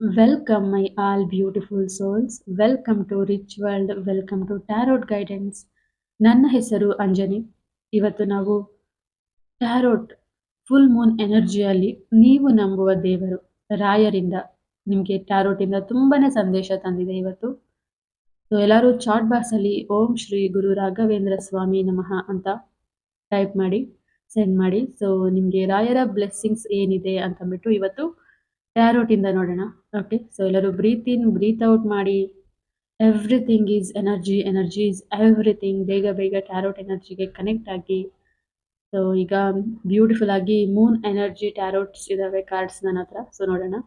Welcome, my all beautiful souls. Welcome to Rich World. Welcome to Tarot Guidance. ನನ್ನ ಹೆಸರು ಅಂಜನಿ. ಇವತ್ತು ನಾವು tarot full Moon ಎನರ್ಜಿಯಲ್ಲಿ ನೀವು ನಂಬುವ ದೇವರು ರಾಯರಿಂದ ನಿಮಗೆ ಟ್ಯಾರೋಟಿಂದ ತುಂಬಾನೇ ಸಂದೇಶ ತಂದಿದೆ ಇವತ್ತು. ಸೊ ಎಲ್ಲರೂ ಚಾಟ್ ಬಾಕ್ಸ್ ಅಲ್ಲಿ ಓಂ ಶ್ರೀ ಗುರು ರಾಘವೇಂದ್ರ ಸ್ವಾಮಿ ನಮಃ ಅಂತ ಟೈಪ್ ಮಾಡಿ ಸೆಂಡ್ ಮಾಡಿ. ಸೊ ನಿಮಗೆ ರಾಯರ ಬ್ಲೆಸ್ಸಿಂಗ್ಸ್ ಏನಿದೆ ಅಂತಂದ್ಬಿಟ್ಟು ಇವತ್ತು ಟ್ಯಾರೋಟಿಂದ ನೋಡೋಣ. ಓಕೆ, ಸೊ ಎಲ್ಲರೂ ಬ್ರೀತ್ ಇನ್ ಬ್ರೀತ್ ಔಟ್ ಮಾಡಿ. Everything is energy, energy is everything. ಬೇಗ ಬೇಗ ಟ್ಯಾರೋಟ್ ಎನರ್ಜಿಗೆ ಕನೆಕ್ಟ್ ಆಗಿ. ಸೊ ಈಗ ಬ್ಯೂಟಿಫುಲ್ ಆಗಿ ಮೂನ್ ಎನರ್ಜಿ ಟ್ಯಾರೋಟ್ಸ್ ಇದಾವೆ ಕಾರ್ಡ್ಸ್ ನನ್ನ ಹತ್ರ. ಸೊ ನೋಡೋಣ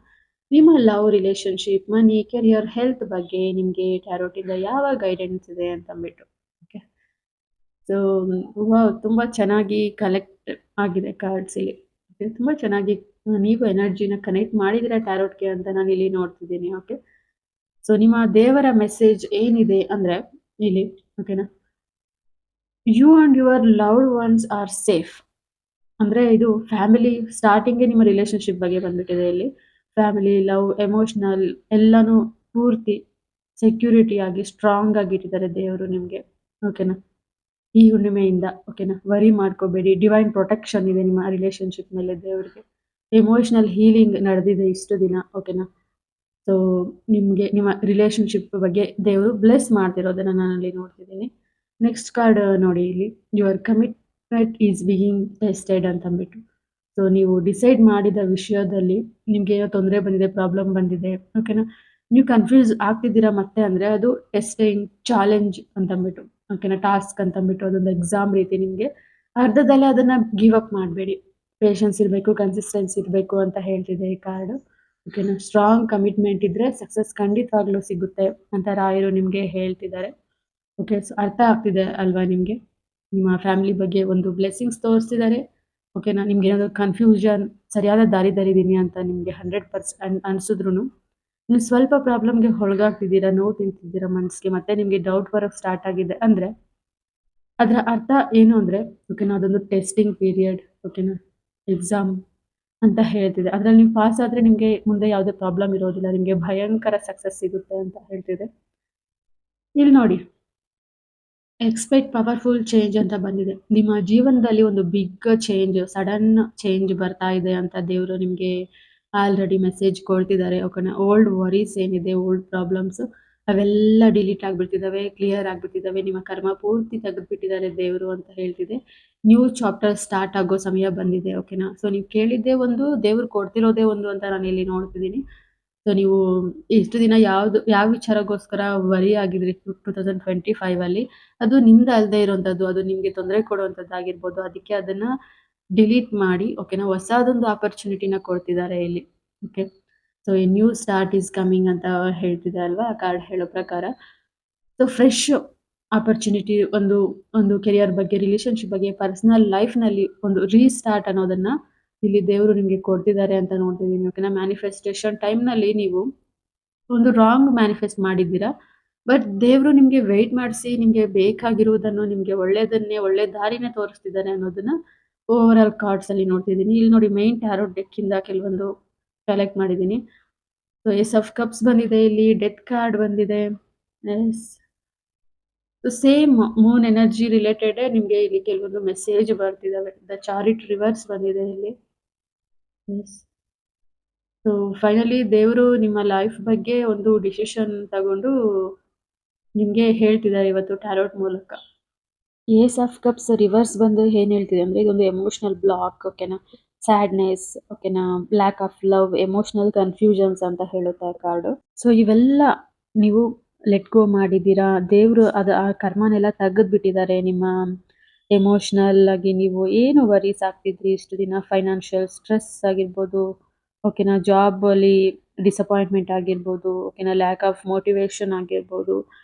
ನಿಮ್ಮ ಲವ್, ರಿಲೇಶನ್ಶಿಪ್, ಮನಿ, ಕೆರಿಯರ್, ಹೆಲ್ತ್ ಬಗ್ಗೆ ನಿಮಗೆ ಟ್ಯಾರೋಟಿಂದ ಯಾವ ಗೈಡೆನ್ಸ್ ಇದೆ ಅಂತಂದ್ಬಿಟ್ಟು. ಓಕೆ, ಸೊ ತುಂಬಾ ಚೆನ್ನಾಗಿ ಕಲೆಕ್ಟ್ ಆಗಿದೆ ಕಾರ್ಡ್ಸ್ ಇಲ್ಲಿ. ಓಕೆ, ತುಂಬಾ ಚೆನ್ನಾಗಿ ನೀವು ಎನರ್ಜಿನ ಕನೆಕ್ಟ್ ಮಾಡಿದಿರ ಟ್ಯಾರೋಟ್ಗೆ ಅಂತ ನಾನು ಇಲ್ಲಿ ನೋಡ್ತಿದ್ದೀನಿ. ಓಕೆ, ಸೊ ನಿಮ್ಮ ದೇವರ ಮೆಸೇಜ್ ಏನಿದೆ ಅಂದ್ರೆ ಇಲ್ಲಿ, ಓಕೆನಾ, you and your loved ones are safe. ಅಂದ್ರೆ ಇದು ಫ್ಯಾಮಿಲಿ ಸ್ಟಾರ್ಟಿಂಗ್ ನಿಮ್ಮ ರಿಲೇಶನ್ಶಿಪ್ ಬಗ್ಗೆ ಬಂದ್ಬಿಟ್ಟಿದೆ ಇಲ್ಲಿ. ಫ್ಯಾಮಿಲಿ, ಲವ್, ಎಮೋಷನಲ್ ಎಲ್ಲಾನು ಪೂರ್ತಿ ಸೆಕ್ಯೂರಿಟಿ ಆಗಿ ಸ್ಟ್ರಾಂಗ್ ಆಗಿ ಇಟ್ಟಿದ್ದಾರೆ ದೇವರು ನಿಮ್ಗೆ. ಓಕೆನಾ, ಈ ಹುಣ್ಣಿಮೆಯಿಂದ ಓಕೆನಾ, ವರಿ ಮಾಡ್ಕೋಬೇಡಿ. ಡಿವೈನ್ ಪ್ರೊಟೆಕ್ಷನ್ ಇದೆ ನಿಮ್ಮ ರಿಲೇಶನ್ಶಿಪ್ ಮೇಲೆ ದೇವರಿಗೆ. ಎಮೋಷನಲ್ ಹೀಲಿಂಗ್ ನಡೆದಿದೆ ಇಷ್ಟು ದಿನ. ಓಕೆನಾ, ಸೊ ನಿಮಗೆ ನಿಮ್ಮ ರಿಲೇಶನ್ಶಿಪ್ ಬಗ್ಗೆ ದೇವರು ಬ್ಲೆಸ್ ಮಾಡ್ತಿರೋದನ್ನ ನಾನಲ್ಲಿ ನೋಡ್ತಿದ್ದೀನಿ. ನೆಕ್ಸ್ಟ್ ಕಾರ್ಡ್ ನೋಡಿ ಇಲ್ಲಿ, your commitment is being tested ಅಂತ ಅಂದ್ಬಿಟ್ಟು. ಸೊ ನೀವು ಡಿಸೈಡ್ ಮಾಡಿದ ವಿಷಯದಲ್ಲಿ ನಿಮ್ಗೆ ಏನೋ ತೊಂದರೆ ಬಂದಿದೆ, ಪ್ರಾಬ್ಲಮ್ ಬಂದಿದೆ. ಓಕೆನಾ, ನೀವು ಕನ್ಫ್ಯೂಸ್ ಆಗ್ತಿದ್ದೀರಾ ಮತ್ತೆ ಅಂದ್ರೆ ಅದು ಟೆಸ್ಟಿಂಗ್, ಚಾಲೆಂಜ್ ಅಂತ ಅಂದ್ಬಿಟ್ಟು. ಓಕೆನಾ, ಟಾಸ್ಕ್ ಅಂತ ಅಂದ್ಬಿಟ್ಟು ಅದೊಂದು ಎಕ್ಸಾಮ್ ರೀತಿ. ನಿಮಗೆ ಅರ್ಧದಲ್ಲೇ ಅದನ್ನ ಗಿವ್ ಅಪ್ ಮಾಡಬೇಡಿ. ಪೇಷನ್ಸ್ ಇರಬೇಕು, ಕನ್ಸಿಸ್ಟೆನ್ಸಿ ಇರಬೇಕು ಅಂತ ಹೇಳ್ತಿದೆ ಈ ಕಾರ್ಡ್. ಓಕೆನಾ, ಸ್ಟ್ರಾಂಗ್ ಕಮಿಟ್ಮೆಂಟ್ ಇದ್ರೆ ಸಕ್ಸಸ್ ಖಂಡಿತವಾಗ್ಲೂ ಸಿಗುತ್ತೆ ಅಂತ ರಾಯರು ನಿಮ್ಗೆ ಹೇಳ್ತಿದ್ದಾರೆ. ಓಕೆ, ಸೊ ಅರ್ಥ ಆಗ್ತಿದೆ ಅಲ್ವಾ ನಿಮ್ಗೆ? ನಿಮ್ಮ ಫ್ಯಾಮಿಲಿ ಬಗ್ಗೆ ಒಂದು ಬ್ಲೆಸ್ಸಿಂಗ್ಸ್ ತೋರಿಸ್ತಿದ್ದಾರೆ. ಓಕೆನಾ, ನಿಮ್ಗೆ ಏನಾದ್ರು ಕನ್ಫ್ಯೂಷನ್, ಸರಿಯಾದ ದಾರಿದಲ್ಲಿದ್ದೀನಿ ಅಂತ ನಿಮ್ಗೆ 100% ಅನ್ಸಿದ್ರು ನೀವು ಸ್ವಲ್ಪ ಪ್ರಾಬ್ಲಮ್ಗೆ ಒಳಗಾಗ್ತಿದ್ದೀರಾ, ನೋವು ತಿಂತಿದ್ದೀರಾ ಮನ್ಸಿಗೆ, ಮತ್ತೆ ನಿಮ್ಗೆ ಡೌಟ್ ಬರೋಕ್ ಸ್ಟಾರ್ಟ್ ಆಗಿದೆ ಅಂದ್ರೆ ಅದರ ಅರ್ಥ ಏನು ಅಂದ್ರೆ, ಓಕೆನಾ, ಅದೊಂದು ಟೆಸ್ಟಿಂಗ್ ಪೀರಿಯಡ್. ಓಕೆನಾ, ಎಕ್ಸಾಮ್ ಅಂತ ಹೇಳ್ತಿದೆ. ಅದ್ರಲ್ಲಿ ನೀವು ಪಾಸ್ ಆದ್ರೆ ನಿಮ್ಗೆ ಮುಂದೆ ಯಾವುದೇ ಪ್ರಾಬ್ಲಮ್ ಇರೋದಿಲ್ಲ, ನಿಮ್ಗೆ ಭಯಂಕರ ಸಕ್ಸಸ್ ಸಿಗುತ್ತೆ ಅಂತ ಹೇಳ್ತಿದೆ. ಇಲ್ಲಿ ನೋಡಿ, ಎಕ್ಸ್ಪೆಕ್ಟ್ ಪವರ್ಫುಲ್ ಚೇಂಜ್ ಅಂತ ಬಂದಿದೆ. ನಿಮ್ಮ ಜೀವನದಲ್ಲಿ ಒಂದು ಬಿಗ್ ಚೇಂಜ್, ಸಡನ್ ಚೇಂಜ್ ಬರ್ತಾ ಇದೆ ಅಂತ ದೇವರು ನಿಮ್ಗೆ ಆಲ್ರೆಡಿ ಮೆಸೇಜ್ ಕೊಡ್ತಿದ್ದಾರೆ. ಓಕೆನಾ, ಓಲ್ಡ್ ವರೀಸ್ ಏನಿದೆ, ಓಲ್ಡ್ ಪ್ರಾಬ್ಲಮ್ಸ್ ಅವೆಲ್ಲ ಡಿಲೀಟ್ ಆಗ್ಬಿಟ್ಟಿದಾವೆ, ಕ್ಲಿಯರ್ ಆಗ್ಬಿಟ್ಟಿದಾವೆ. ನಿಮ್ಮ ಕರ್ಮ ಪೂರ್ತಿ ತೆಗೆದ್ಬಿಟ್ಟಿದ್ದಾರೆ ದೇವರು ಅಂತ ಹೇಳ್ತಿದೆ. ನ್ಯೂ ಚಾಪ್ಟರ್ ಸ್ಟಾರ್ಟ್ ಆಗೋ ಸಮಯ ಬಂದಿದೆ. ಓಕೆನಾ, ಸೊ ನೀವು ಕೇಳಿದ್ದೇ ಒಂದು, ದೇವ್ರು ಕೊಡ್ತಿರೋದೇ ಒಂದು ಅಂತ ನಾನು ಇಲ್ಲಿ ನೋಡ್ತಿದ್ದೀನಿ. ಸೊ ನೀವು ಇಷ್ಟು ದಿನ ಯಾವ ವಿಚಾರಕ್ಕೋಸ್ಕರ ವರಿ ಆಗಿದ್ರಿ 2025 ಅಲ್ಲಿ, ಅದು ನಿಮ್ದು ಅಲ್ಲದೆ ಇರುವಂತದ್ದು, ಅದು ನಿಮ್ಗೆ ತೊಂದರೆ ಕೊಡುವಂತದ್ದಾಗಿರ್ಬೋದು. ಅದಕ್ಕೆ ಅದನ್ನ ಡಿಲೀಟ್ ಮಾಡಿ. ಓಕೆನಾ, ಹೊಸದೊಂದು ಆಪರ್ಚುನಿಟಿನ ಕೊಡ್ತಿದ್ದಾರೆ ಇಲ್ಲಿ. Okay, so A new start is coming ಅಂತ ಹೇಳ್ತಿದೆ ಅಲ್ವಾ ಕಾರ್ಡ್ ಹೇಳೋ ಪ್ರಕಾರ. ಸೊ ಫ್ರೆಶ್ ಆಪರ್ಚುನಿಟಿ, ಒಂದು ಒಂದು ಕೆರಿಯರ್ ಬಗ್ಗೆ, ರಿಲೇಶನ್ಶಿಪ್ ಬಗ್ಗೆ, ಪರ್ಸನಲ್ ಲೈಫ್ನಲ್ಲಿ ಒಂದು ರೀಸ್ಟಾರ್ಟ್ ಅನ್ನೋದನ್ನ ಇಲ್ಲಿ ದೇವರು ನಿಮ್ಗೆ ಕೊಡ್ತಿದ್ದಾರೆ ಅಂತ ನೋಡ್ತಿದ್ದೀನಿ. ಓಕೆನಾ, ಮ್ಯಾನಿಫೆಸ್ಟೇಷನ್ ಟೈಮ್ನಲ್ಲಿ ನೀವು ಒಂದು ರಾಂಗ್ ಮ್ಯಾನಿಫೆಸ್ಟ್ ಮಾಡಿದ್ದೀರಾ. ಬಟ್ ದೇವರು ನಿಮ್ಗೆ ವೆಯ್ಟ್ ಮಾಡಿಸಿ ನಿಮ್ಗೆ ಬೇಕಾಗಿರುವುದನ್ನು, ನಿಮ್ಗೆ ಒಳ್ಳೆಯದನ್ನೇ, ಒಳ್ಳೆ ದಾರಿನೇ ತೋರಿಸ್ತಿದ್ದಾರೆ ಅನ್ನೋದನ್ನ ಓವರ್ ಆಲ್ ಕಾರ್ಡ್ಸ್ ಅಲ್ಲಿ ನೋಡ್ತಿದ್ದೀನಿ. ಇಲ್ಲಿ ನೋಡಿ, ಮೈನ್ ಟ್ಯಾರೋಟ್ ಡೆಕ್ ಇಂದ ಕೆಲವೊಂದು ಕಲೆಕ್ಟ್ ಮಾಡಿದ್ದೀನಿ. ಸೊ ಏಸ್ ಆಫ್ ಕಪ್ಸ್ ಬಂದಿದೆ, ಇಲ್ಲಿ ಡೆತ್ ಕಾರ್ಡ್ ಬಂದಿದೆ. Yes, same moon energy related ನಿಮ್ಗೆ ಇಲ್ಲಿ ಕೆಲವೊಂದು ಮೆಸೇಜ್ ಬರ್ತಿದಾವೆ. ದ ಚಾರಿಟ್ ರಿವರ್ಸ್ ಬಂದಿದೆ ಇಲ್ಲಿ. ಎಸ್, ಸೊ ಫೈನಲಿ ದೇವರು ನಿಮ್ಮ ಲೈಫ್ ಬಗ್ಗೆ ಒಂದು ಡಿಸಿಷನ್ ತಗೊಂಡು ನಿಮ್ಗೆ ಹೇಳ್ತಿದ್ದಾರೆ ಇವತ್ತು ಟ್ಯಾರೋಟ್ ಮೂಲಕ. ಏಸ್ ಆಫ್ ಕಪ್ಸ್ ರಿವರ್ಸ್ ಬಂದು ಏನ್ ಹೇಳ್ತಿದೆ ಅಂದ್ರೆ, ಇದೊಂದು ಎಮೋಷನಲ್ ಬ್ಲಾಕ್. ಓಕೆನಾ, ಸ್ಯಾಡ್ನೆಸ್, ಓಕೆನಾ, lack of love, emotional confusions ಅಂತ ಹೇಳುತ್ತೆ ಕಾರ್ಡ್. ಸೊ ಇವೆಲ್ಲ ನೀವು ಲೆಟ್ ಗೋ ಮಾಡಿದ್ದೀರಾ. ದೇವರು ಆ ಕರ್ಮನೆಲ್ಲ ತೆಗೆದ್ ಬಿಟ್ಟಿದ್ದಾರೆ. ನಿಮ್ಮ ಎಮೋಷನಲ್ ಆಗಿ ನೀವು ಏನು ವರೀಸ್ ಆಗ್ತಿದ್ರಿ ಇಷ್ಟು ದಿನ, ಫೈನಾನ್ಷಿಯಲ್ ಸ್ಟ್ರೆಸ್ ಆಗಿರ್ಬೋದು, ಓಕೆನಾ, ಜಾಬ್ ಅಲ್ಲಿ ಡಿಸಪಾಯಿಂಟ್ಮೆಂಟ್ ಆಗಿರ್ಬೋದು, ಓಕೆನಾ, ಲ್ಯಾಕ್ ಆಫ್ ಮೋಟಿವೇಶನ್ ಆಗಿರ್ಬೋದು,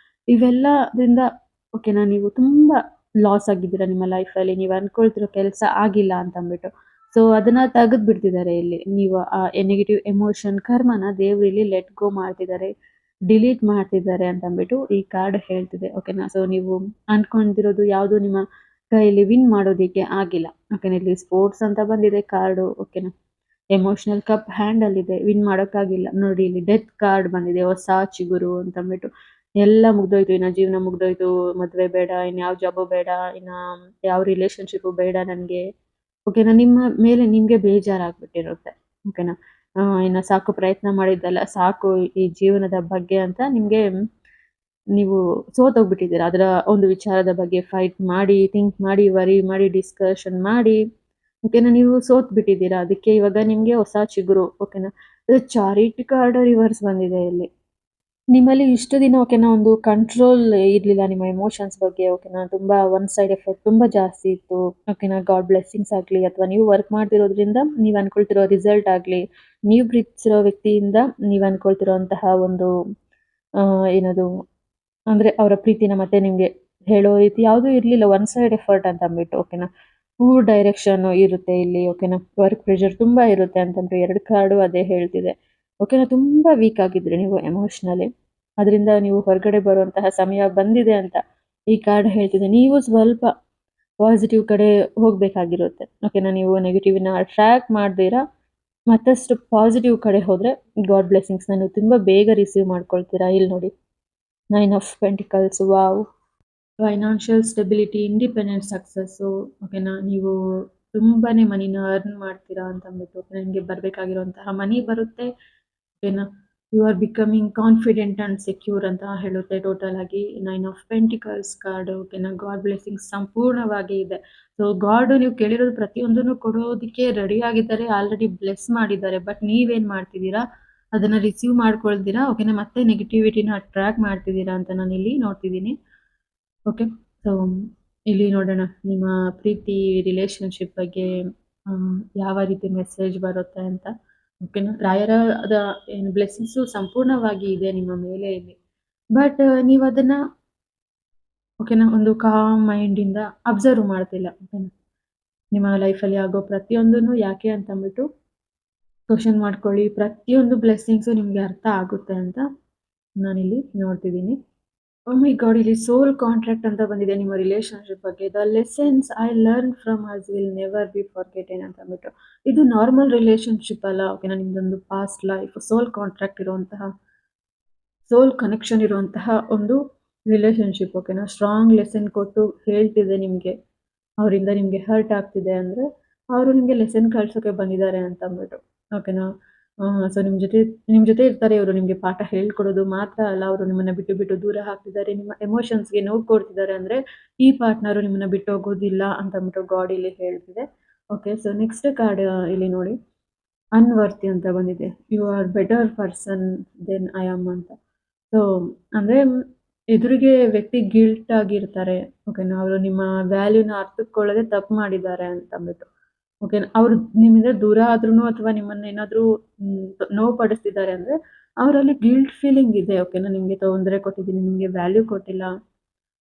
ಇವೆಲ್ಲದಿಂದ ಓಕೆನಾ ನೀವು ತುಂಬಾ ಲಾಸ್ ಆಗಿದ್ದೀರಾ ನಿಮ್ಮ ಲೈಫಲ್ಲಿ. ನೀವು ಅನ್ಕೊಳ್ತಿರೋ ಕೆಲಸ ಆಗಿಲ್ಲ ಅಂತ ಅಂದ್ಬಿಟ್ಟು. ಸೊ ಅದನ್ನ ತೆಗೆದ್ ಬಿಡ್ತಿದ್ದಾರೆ ಇಲ್ಲಿ. ನೀವು ಆ ನೆಗೆಟಿವ್ ಎಮೋಷನ್ ಕರ್ಮನ ದೇವ್ರು ಇಲ್ಲಿ ಲೆಟ್ ಗೋ ಮಾಡ್ತಿದ್ದಾರೆ, ಡಿಲೀಟ್ ಮಾಡ್ತಿದ್ದಾರೆ ಅಂತ ಅಂದ್ಬಿಟ್ಟು ಈ ಕಾರ್ಡ್ ಹೇಳ್ತಿದೆ. ಓಕೆನಾ, ಸೊ ನೀವು ಅನ್ಕೊಂಡಿರೋದು ಯಾವುದು ನಿಮ್ಮ ಕೈಯಲ್ಲಿ ವಿನ್ ಮಾಡೋದಿಕ್ಕೆ ಆಗಿಲ್ಲ. ಓಕೆನಾ, ಇಲ್ಲಿ ಸ್ಪೋರ್ಟ್ಸ್ ಅಂತ ಬಂದಿದೆ ಕಾರ್ಡು. ಓಕೆನಾ, ಎಮೋಷನಲ್ ಕಪ್ ಹ್ಯಾಂಡಲ್ಲಿದೆ, ವಿನ್ ಮಾಡೋಕ್ಕಾಗಿಲ್ಲ. ನೋಡಿ ಇಲ್ಲಿ ಡೆತ್ ಕಾರ್ಡ್ ಬಂದಿದೆ, ಹೊಸ ಚಿಗುರು ಅಂತಂದ್ಬಿಟ್ಟು. ಎಲ್ಲ ಮುಗ್ದೋಯ್ತು, ಇನ್ನ ಜೀವನ ಮುಗ್ದೋಯ್ತು, ಮದ್ವೆ ಬೇಡ, ಇನ್ಯಾವ ಜಾಬು ಬೇಡ, ಇನ್ನ ಯಾವ ರಿಲೇಶನ್‌ಶಿಪ್ಪು ಬೇಡ ನನ್ಗೆ. ಓಕೆನಾ? ನಿಮ್ಮ ಮೇಲೆ ನಿಮ್ಗೆ ಬೇಜಾರಾಗ್ಬಿಟ್ಟಿರುತ್ತೆ. ಓಕೆನಾ? ಇನ್ನ ಸಾಕು ಪ್ರಯತ್ನ ಮಾಡಿದ್ದೆಲ್ಲ ಸಾಕು ಈ ಜೀವನದ ಬಗ್ಗೆ ಅಂತ ನಿಮ್ಗೆ ನೀವು ಸೋತೋಗ್ಬಿಟ್ಟಿದ್ದೀರಾ. ಅದರ ಒಂದು ವಿಚಾರದ ಬಗ್ಗೆ ಫೈಟ್ ಮಾಡಿ, ಥಿಂಕ್ ಮಾಡಿ, ವರಿ ಮಾಡಿ, ಡಿಸ್ಕಷನ್ ಮಾಡಿ, ಓಕೆನಾ? ನೀವು ಸೋತ್ ಬಿಟ್ಟಿದ್ದೀರಾ. ಅದಕ್ಕೆ ಇವಾಗ ನಿಮ್ಗೆ ಹೊಸ ಚಿಗುರು. ಓಕೆನಾ? ಇದು ಚಾರಿಟಿ ಕಾರ್ಡ್ ರಿವರ್ಸ್ ಬಂದಿದೆ ಇಲ್ಲಿ. ನಿಮ್ಮಲ್ಲಿ ಇಷ್ಟು ದಿನ ಓಕೆನಾ ಒಂದು ಕಂಟ್ರೋಲ್ ಇರ್ಲಿಲ್ಲ ನಿಮ್ಮ ಎಮೋಷನ್ಸ್ ಬಗ್ಗೆ. ಓಕೆನಾ? ತುಂಬಾ ಒನ್ ಸೈಡ್ ಎಫರ್ಟ್ ತುಂಬಾ ಜಾಸ್ತಿ ಇತ್ತು. ಓಕೆನಾ? ಗಾಡ್ ಬ್ಲೆಸ್ಸಿಂಗ್ಸ್ ಆಗ್ಲಿ ಅಥವಾ ನೀವು ವರ್ಕ್ ಮಾಡ್ತಿರೋದ್ರಿಂದ ನೀವು ಅನ್ಕೊಳ್ತಿರೋ ರಿಸಲ್ಟ್ ಆಗ್ಲಿ, ನೀವು ಪ್ರೀತಿಸಿರೋ ವ್ಯಕ್ತಿಯಿಂದ ನೀವು ಅನ್ಕೊಳ್ತಿರೋಂತಹ ಒಂದು ಏನದು ಅಂದ್ರೆ ಅವರ ಪ್ರೀತಿನ ಮತ್ತೆ ನಿಮ್ಗೆ ಹೇಳೋ ರೀತಿ ಯಾವುದೂ ಇರ್ಲಿಲ್ಲ. ಒನ್ ಸೈಡ್ ಎಫರ್ಟ್ ಅಂತ ಅಂದ್ಬಿಟ್ಟು. ಓಕೆನಾ? ಪೂರ್ ಡೈರೆಕ್ಷನ್ ಇರುತ್ತೆ ಇಲ್ಲಿ. ಓಕೆನಾ? ವರ್ಕ್ ಪ್ರೆಷರ್ ತುಂಬಾ ಇರುತ್ತೆ ಅಂತಂದ್ರೆ 2 ಕಾರ್ಡು ಅದೇ ಹೇಳ್ತಿದೆ. ಓಕೆನಾ? ತುಂಬಾ ವೀಕ್ ಆಗಿದ್ರಿ ನೀವು ಎಮೋಷನಲಿ. ಅದರಿಂದ ನೀವು ಹೊರಗಡೆ ಬರುವಂತಹ ಸಮಯ ಬಂದಿದೆ ಅಂತ ಈ ಕಾರ್ಡ್ ಹೇಳ್ತಿದೆ. ನೀವು ಸ್ವಲ್ಪ ಪಾಸಿಟಿವ್ ಕಡೆ ಹೋಗ್ಬೇಕಾಗಿರುತ್ತೆ. ಓಕೆನಾ? ನೀವು ನೆಗೆಟಿವ್‌ನ ಅಟ್ರಾಕ್ಟ್ ಮಾಡ್ದಿರಾ ಮತ್ತಷ್ಟು ಪಾಸಿಟಿವ್ ಕಡೆ ಹೋದ್ರೆ ಗಾಡ್ ಬ್ಲೆಸ್ಸಿಂಗ್ಸ್‌ನ ನೀವು ತುಂಬಾ ಬೇಗ ರಿಸೀವ್ ಮಾಡ್ಕೊಳ್ತೀರಾ. ಇಲ್ಲಿ ನೋಡಿ 9 of pentacles, wow! Financial stability, independent success. ಓಕೆನಾ? ನೀವು ತುಂಬಾನೇ ಮನಿನ ಅರ್ನ್ ಮಾಡ್ತೀರಾ ಅಂತ ಅಂದ್ಬಿಟ್ಟು. ಓಕೆನಾ? ನಿಮಗೆ ಬರಬೇಕಾಗಿರುವಂತಹ ಮನಿ ಬರುತ್ತೆ. ಓಕೆನಾ? You are becoming confident and secure ಅಂತ ಹೇಳುತ್ತೆ ಟೋಟಲ್ ಆಗಿ 9 ಆಫ್ ಪೆಂಟಿಕಲ್ಸ್ ಕಾರ್ಡ್. ಓಕೆನಾ? ಗಾಡ್ ಬ್ಲೆಸ್ಸಿಂಗ್ಸ್ ಸಂಪೂರ್ಣವಾಗಿ ಇದೆ. ಸೊ ಗಾಡ್ ನೀವು ಕೇಳಿರೋದು ಪ್ರತಿಯೊಂದನ್ನು ಕೊಡೋದಕ್ಕೆ ರೆಡಿ ಆಗಿದ್ದಾರೆ, ಆಲ್ರೆಡಿ ಬ್ಲೆಸ್ ಮಾಡಿದ್ದಾರೆ. ಬಟ್ ನೀವೇನ್ ಮಾಡ್ತಿದ್ದೀರಾ? ಅದನ್ನ ರಿಸೀವ್ ಮಾಡ್ಕೊಳ್ದಿರಾ ಓಕೆನಾ? ಮತ್ತೆ ನೆಗೆಟಿವಿಟಿನ ಅಟ್ರಾಕ್ಟ್ ಮಾಡ್ತಿದ್ದೀರಾ ಅಂತ ನಾನಿಲ್ಲಿ ನೋಡ್ತಿದ್ದೀನಿ. ಓಕೆ. ಸೊ ಇಲ್ಲಿ ನೋಡೋಣ ನಿಮ್ಮ ಪ್ರೀತಿ ರಿಲೇಶನ್‌ಶಿಪ್ ಬಗ್ಗೆ ಯಾವ ರೀತಿ ಮೆಸೇಜ್ ಬರುತ್ತೆ ಅಂತ. ಓಕೆನಾ? ರಾಯರ ಅದ ಏನು ಬ್ಲೆಸ್ಸಿಂಗ್ಸು ಸಂಪೂರ್ಣವಾಗಿ ಇದೆ ನಿಮ್ಮ ಮೇಲೆ ಇಲ್ಲಿ. ಬಟ್ ನೀವದನ್ನ ಓಕೆನಾ? ಒಂದು ಕಾಮ್ ಮೈಂಡಿಂದ ಅಬ್ಸರ್ವ್ ಮಾಡ್ತಿಲ್ಲ. ಓಕೆನಾ? ನಿಮ್ಮ ಲೈಫಲ್ಲಿ ಆಗೋ ಪ್ರತಿಯೊಂದನ್ನು ಯಾಕೆ ಅಂತಂದ್ಬಿಟ್ಟು ಕ್ವೆಷನ್ ಮಾಡ್ಕೊಳ್ಳಿ. ಪ್ರತಿಯೊಂದು ಬ್ಲೆಸ್ಸಿಂಗ್ಸು ನಿಮ್ಗೆ ಅರ್ಥ ಆಗುತ್ತೆ ಅಂತ ನಾನಿಲ್ಲಿ ನೋಡ್ತಿದ್ದೀನಿ. ಓಹ್ ಮೈ ಗಾಡ್! ಇಲ್ಲಿ ಸೋಲ್ ಕಾಂಟ್ರಾಕ್ಟ್ ಅಂತ ಬಂದಿದೆ ನಿಮ್ಮ ರಿಲೇಶನ್‌ಶಿಪ್ ಬಗ್ಗೆ. The lessons I learn from us will never be forgotten ಅಂತ ಅಂದ್ಬಿಟ್ಟು. ಇದು ನಾರ್ಮಲ್ ರಿಲೇಶನ್‌ಶಿಪ್ ಅಲ್ಲ. ಓಕೆನಾ? ನಿಮ್ದೊಂದು ಪಾಸ್ಟ್ ಲೈಫ್ ಸೋಲ್ ಕಾಂಟ್ರಾಕ್ಟ್ ಇರುವಂತಹ ಸೋಲ್ ಕನೆಕ್ಷನ್ ಇರುವಂತಹ ಒಂದು ರಿಲೇಶನ್‌ಶಿಪ್. ಓಕೆನಾ? ಸ್ಟ್ರಾಂಗ್ ಲೆಸನ್ ಕೊಟ್ಟು ಹೇಳ್ತಿದೆ ನಿಮ್ಗೆ. ಅವರಿಂದ ನಿಮ್ಗೆ ಹರ್ಟ್ ಆಗ್ತಿದೆ ಅಂದ್ರೆ, ಅವರು ನಿಮ್ಗೆ ಲೆಸನ್ ಕಳ್ಸೋಕೆ ಬಂದಿದ್ದಾರೆ ಅಂತ ಅಂದ್ಬಿಟ್ಟು. ಓಕೆನಾ? ಸೊ ನಿಮ್ ಜೊತೆ ಇರ್ತಾರೆ ಇವರು. ನಿಮ್ಗೆ ಪಾಠ ಹೇಳ್ಕೊಡೋದು ಮಾತ್ರ ಅಲ್ಲ, ಅವರು ನಿಮ್ಮನ್ನ ಬಿಟ್ಟು ಬಿಟ್ಟು ದೂರ ಹಾಕ್ತಿದ್ದಾರೆ. ನಿಮ್ಮ ಎಮೋಷನ್ಸ್‌ಗೆ ನೋವು ಕೊಡ್ತಿದ್ದಾರೆ ಅಂದ್ರೆ, ಈ ಪಾರ್ಟ್ನರು ನಿಮ್ಮನ್ನ ಬಿಟ್ಟು ಹೋಗೋದಿಲ್ಲ ಅಂತ ಅಂದ್ಬಿಟ್ಟು ಗಾಡ್ ಇಲ್ಲಿ ಹೇಳ್ತಿದೆ. ಓಕೆ. ಸೊ ನೆಕ್ಸ್ಟ್ ಕಾರ್ಡ್ ಇಲ್ಲಿ ನೋಡಿ. ಅನ್ವರ್ತಿ ಅಂತ ಬಂದಿದೆ. You are better person then I am ಅಂತ. ಸೊ ಅಂದ್ರೆ ಎದುರಿಗೆ ವ್ಯಕ್ತಿ ಗಿಲ್ಟ್ ಆಗಿರ್ತಾರೆ. ಓಕೆನಾ? ಅವರು ನಿಮ್ಮ ವ್ಯಾಲ್ಯೂನ ಅರ್ಥಕೊಳ್ಳದೆ ತಪ್ಪು ಮಾಡಿದ್ದಾರೆ ಅಂತ ಅಂದ್ಬಿಟ್ಟು. ಓಕೆನಾ? ಅವ್ರು ನಿಮ್ಮಿಂದ ದೂರ ಆದ್ರೂನು ಅಥವಾ ನಿಮ್ಮನ್ನೇನಾದ್ರೂ ನೋವು ಪಡಿಸ್ತಿದ್ದಾರೆ ಅಂದ್ರೆ, ಅವರಲ್ಲಿ ಗಿಲ್ಟ್ ಫೀಲಿಂಗ್ ಇದೆ. ಓಕೆನಾ? ನಿಮ್ಗೆ ತೊಂದರೆ ಕೊಟ್ಟಿದ್ದೀನಿ, ನಿಮ್ಗೆ ವ್ಯಾಲ್ಯೂ ಕೊಟ್ಟಿಲ್ಲ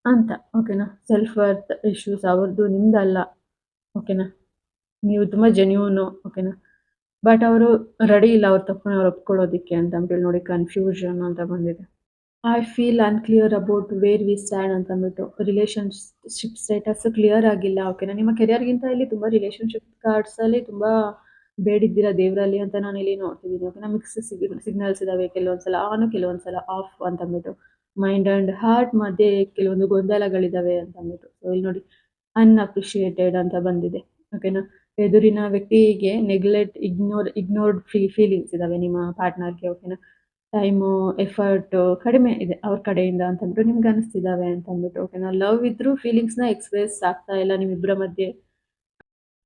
ಅಂತ. ಓಕೆನಾ? ಸೆಲ್ಫ್ ವರ್ತ್ ಇಶ್ಯೂಸ್ ಅವ್ರದ್ದು ನಿಮ್ದಲ್ಲ. ಓಕೆನಾ? ನೀವು ತುಂಬಾ ಜೆನ್ಯೂನು. ಓಕೆನಾ? ಬಟ್ ಅವರು ರೆಡಿ ಇಲ್ಲ ಅವ್ರ ತಪ್ಪನ್ನ ಅವ್ರು ಒಪ್ಕೊಳ್ಳೋದಿಕ್ಕೆ ಅಂತ ಅಂದ್ಬಿಟ್ಟು ನೋಡಿ ಕನ್ಫ್ಯೂಷನ್ ಅಂತ ಬಂದಿದೆ. I feel unclear about where we stand ಅಂತ ಅಂದ್ಬಿಟ್ಟು. ರಿಲೇಶನ್‌ಶಿಪ್ ಸ್ಟೇಟಸ್ ಕ್ಲಿಯರ್ ಆಗಿಲ್ಲ. ಓಕೆನಾ? ನಿಮ್ಮ ಕೆರಿಯರ್‌ಗಿಂತ ಇಲ್ಲಿ ತುಂಬಾ ರಿಲೇಶನ್‌ಶಿಪ್ ಕಾರ್ಡ್ಸಲ್ಲಿ ತುಂಬಾ ಬೇಡಿದ್ದೀರಾ ದೇವರಲ್ಲಿ ಅಂತ ನಾನಿಲ್ಲಿ ನೋಡ್ತಿದ್ದೀನಿ. ಓಕೆನಾ? ಮಿಕ್ಸ್ ಸಿಗ್ನಲ್ಸ್ ಇದಾವೆ. ಕೆಲವೊಂದ್ಸಲ ಆನ್, ಕೆಲವೊಂದ್ಸಲ ಆಫ್ ಅಂತ ಅಂದ್ಬಿಟ್ಟು. ಮೈಂಡ್ ಆ್ಯಂಡ್ ಹಾರ್ಟ್ ಮಧ್ಯೆ ಕೆಲವೊಂದು ಗೊಂದಲಗಳಿದಾವೆ ಅಂತ ಅಂದ್ಬಿಟ್ಟು. ಸೊ ಇಲ್ಲಿ ನೋಡಿ ಅನ್‌ಅಪ್ರಿಷಿಯೇಟೆಡ್ ಅಂತ ಬಂದಿದೆ. ಓಕೆನಾ? ಎದುರಿನ ವ್ಯಕ್ತಿಗೆ ಇಗ್ನೋರ್ಡ್ ಫೀಲಿಂಗ್ಸ್ ಇದಾವೆ ನಿಮ್ಮ ಪಾರ್ಟ್ನರ್‌ಗೆ. ಓಕೆನಾ? ಟೈಮು, ಎಫರ್ಟು ಕಡಿಮೆ ಇದೆ ಅವ್ರ ಕಡೆಯಿಂದ ಅಂತಂದ್ಬಿಟ್ಟು ನಿಮ್ಗೆ ಅನಿಸ್ತಿದ್ದಾವೆ ಅಂತ ಅಂದ್ಬಿಟ್ಟು. ಓಕೆನಾ? ಲವ್ ಇದ್ರೂ ಫೀಲಿಂಗ್ಸ್‌ನ ಎಕ್ಸ್‌ಪ್ರೆಸ್ ಆಗ್ತಾ ಇಲ್ಲ ನಿಮ್ಮಿಬ್ಬರ ಮಧ್ಯೆ.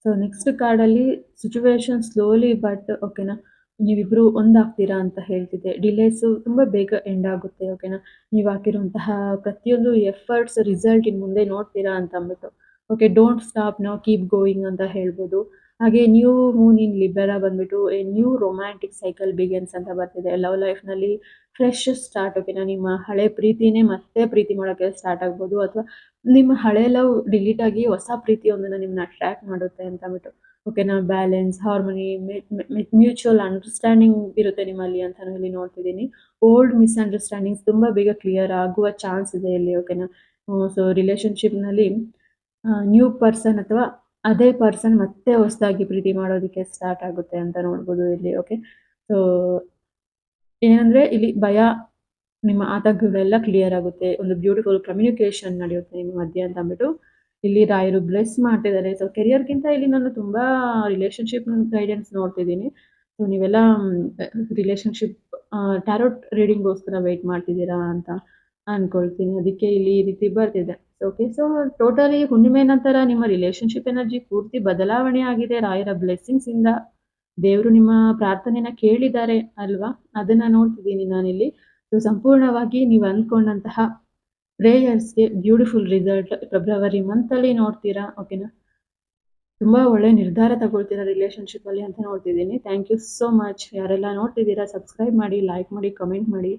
ಸೊ ನೆಕ್ಸ್ಟ್ ಕಾರ್ಡಲ್ಲಿ ಸಿಚುವೇಶನ್ ಸ್ಲೋಲಿ ಬಟ್ ಓಕೆನಾ? ನೀವಿಬ್ರು ಒಂದಾಗ್ತೀರಾ ಅಂತ ಹೇಳ್ತಿದೆ. ಡಿಲೇಸು ತುಂಬ ಬೇಗ ಎಂಡ್ ಆಗುತ್ತೆ. ಓಕೆನಾ? ನೀವು ಹಾಕಿರುವಂತಹ ಪ್ರತಿಯೊಂದು ಎಫರ್ಟ್ಸ್ ರಿಸಲ್ಟ್ ಇನ್ನು ಮುಂದೆ ನೋಡ್ತೀರಾ ಅಂತ ಅಂದ್ಬಿಟ್ಟು. Okay. Don't stop now keep going ಅಂತ ಹೇಳ್ಬೋದು. ಹಾಗೆ ನ್ಯೂ ಮೂನ್ ಇನ್ ಲಿಬೆರಾ ಬಂದ್ಬಿಟ್ಟು a new romantic cycle begins ಅಂತ ಬರ್ತಿದೆ. ಲವ್ ಲೈಫ್‌ನಲ್ಲಿ ಫ್ರೆಶ್ ಸ್ಟಾರ್ಟ್. ಓಕೆನಾ? ನಿಮ್ಮ ಹಳೆ ಪ್ರೀತಿನೇ ಮತ್ತೆ ಪ್ರೀತಿ ಮಾಡೋಕ್ಕೆ ಸ್ಟಾರ್ಟ್ ಆಗ್ಬೋದು, ಅಥವಾ ನಿಮ್ಮ ಹಳೆ ಲವ್ ಡಿಲೀಟ್ ಆಗಿ ಹೊಸ ಪ್ರೀತಿಯೊಂದನ್ನ ನಿಮ್ಮನ್ನ ಅಟ್ರಾಕ್ಟ್ ಮಾಡುತ್ತೆ ಅಂತ ಅಂದ್ಬಿಟ್ಟು. ಓಕೆನಾ? ಬ್ಯಾಲೆನ್ಸ್, ಹಾರ್ಮನಿ, ಮ್ಯೂಚುವಲ್ ಅಂಡರ್‌ಸ್ಟ್ಯಾಂಡಿಂಗ್ ಇರುತ್ತೆ ನಿಮ್ಮಲ್ಲಿ ಅಂತ ನಾನು ಇಲ್ಲಿ ನೋಡ್ತಿದ್ದೀನಿ. ಓಲ್ಡ್ ಮಿಸ್‌ಅಂಡರ್‌ಸ್ಟ್ಯಾಂಡಿಂಗ್ಸ್ ತುಂಬ ಬೇಗ ಕ್ಲಿಯರ್ ಆಗುವ ಚಾನ್ಸ್ ಇದೆ ಇಲ್ಲಿ. ಓಕೆನಾ? ಸೊ ರಿಲೇಶನ್‌ಶಿಪ್‌ನಲ್ಲಿ ನ್ಯೂ ಪರ್ಸನ್ ಅಥವಾ ಅದೇ ಪರ್ಸನ್ ಮತ್ತೆ ಹೊಸದಾಗಿ ಪ್ರೀತಿ ಮಾಡೋದಕ್ಕೆ ಸ್ಟಾರ್ಟ್ ಆಗುತ್ತೆ ಅಂತ ನೋಡ್ಬೋದು ಇಲ್ಲಿ. ಓಕೆ. ಸೊ ಏನಂದ್ರೆ ಇಲ್ಲಿ ಭಯ, ನಿಮ್ಮ ಆತಂಕಗಳೆಲ್ಲ ಕ್ಲಿಯರ್ ಆಗುತ್ತೆ. ಒಂದು ಬ್ಯೂಟಿಫುಲ್ ಕಮ್ಯುನಿಕೇಷನ್ ನಡೆಯುತ್ತೆ ನಿಮ್ಮ ಮಧ್ಯೆ ಅಂತ ಅಂದ್ಬಿಟ್ಟು ಇಲ್ಲಿ ರಾಯರು ಬ್ಲೆಸ್ ಮಾಡ್ತಿದ್ದಾರೆ. ಸೊ ಕೆರಿಯರ್‌ಗಿಂತ ಇಲ್ಲಿ ನಾನು ತುಂಬಾ ರಿಲೇಶನ್‌ಶಿಪ್ ಗೈಡೆನ್ಸ್ ನೋಡ್ತಿದ್ದೀನಿ. ಸೊ ನೀವೆಲ್ಲ ರಿಲೇಶನ್‌ಶಿಪ್ ಟ್ಯಾರೋಟ್ ರೀಡಿಂಗ್‌ಗೋಸ್ಕರ ವೆయిಟ್ ಮಾಡ್ತಿದ್ದೀರಾ ಅಂತ ಅನ್ಕೊಳ್ತೀನಿ. ಅದಕ್ಕೆ ಇಲ್ಲಿ ಈ ರೀತಿ ಬರ್ತಿದೆ. ಓಕೆ. ಸೊ ಟೋಟಲಿ ಹುಣ್ಣಿಮೆ ನಂತರ ನಿಮ್ಮ ರಿಲೇಶನ್‌ಶಿಪ್ ಎನರ್ಜಿ ಪೂರ್ತಿ ಬದಲಾವಣೆ ಆಗಿದೆ ರಾಯರ ಬ್ಲೆಸ್ಸಿಂಗ್ಸ್ ಇಂದ. ದೇವರು ನಿಮ್ಮ ಪ್ರಾರ್ಥನೆನ ಕೇಳಿದ್ದಾರೆ ಅಲ್ವಾ? ಅದನ್ನ ನೋಡ್ತಿದ್ದೀನಿ ನಾನಿಲ್ಲಿ. ಸೊ ಸಂಪೂರ್ಣವಾಗಿ ನೀವು ಅಂದ್ಕೊಂಡಂತಹ ಪ್ರೇಯರ್ಸ್‌ಗೆ ಬ್ಯೂಟಿಫುಲ್ ರಿಸಲ್ಟ್ ಫೆಬ್ರವರಿ ಮಂತಲ್ಲಿ ನೋಡ್ತೀರಾ. ಓಕೆನಾ? ತುಂಬಾ ಒಳ್ಳೆ ನಿರ್ಧಾರ ತಗೊಳ್ತೀರಾ ರಿಲೇಶನ್‌ಶಿಪ್ಪಲ್ಲಿ ಅಂತ ನೋಡ್ತಿದ್ದೀನಿ. Thank you so much. ಯಾರೆಲ್ಲ ನೋಡ್ತಿದ್ದೀರಾ ಸಬ್ಸ್ಕ್ರೈಬ್ ಮಾಡಿ, ಲೈಕ್ ಮಾಡಿ, ಕಮೆಂಟ್ ಮಾಡಿ.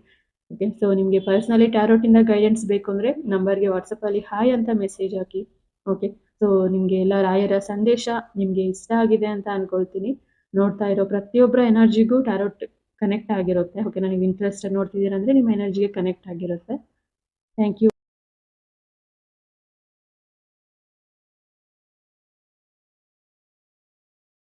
ಓಕೆ. ಸೊ ನಿಮಗೆ ಪರ್ಸನಲಿ ಟ್ಯಾರೋಟಿಂದ ಗೈಡೆನ್ಸ್ ಬೇಕು ಅಂದರೆ ನಂಬರ್‌ಗೆ ವಾಟ್ಸಪ್ಪಲ್ಲಿ ಹಾಯ್ ಅಂತ ಮೆಸೇಜ್ ಹಾಕಿ. ಓಕೆ. ಸೊ ನಿಮಗೆ ಎಲ್ಲ ರಾಯರ ಸಂದೇಶ ನಿಮಗೆ ಇಷ್ಟ ಆಗಿದೆ ಅಂತ ಅನ್ಕೊಳ್ತೀನಿ. ನೋಡ್ತಾ ಇರೋ ಪ್ರತಿಯೊಬ್ಬರ ಎನರ್ಜಿಗೂ ಟ್ಯಾರೋಟ್ ಕನೆಕ್ಟ್ ಆಗಿರುತ್ತೆ. ಓಕೆನಾ? ನೀವು ಇಂಟ್ರೆಸ್ಟಲ್ಲಿ ನೋಡ್ತಿದ್ದೀರಾ ಅಂದರೆ ನಿಮ್ಮ ಎನರ್ಜಿಗೆ ಕನೆಕ್ಟ್ ಆಗಿರುತ್ತೆ. Thank you.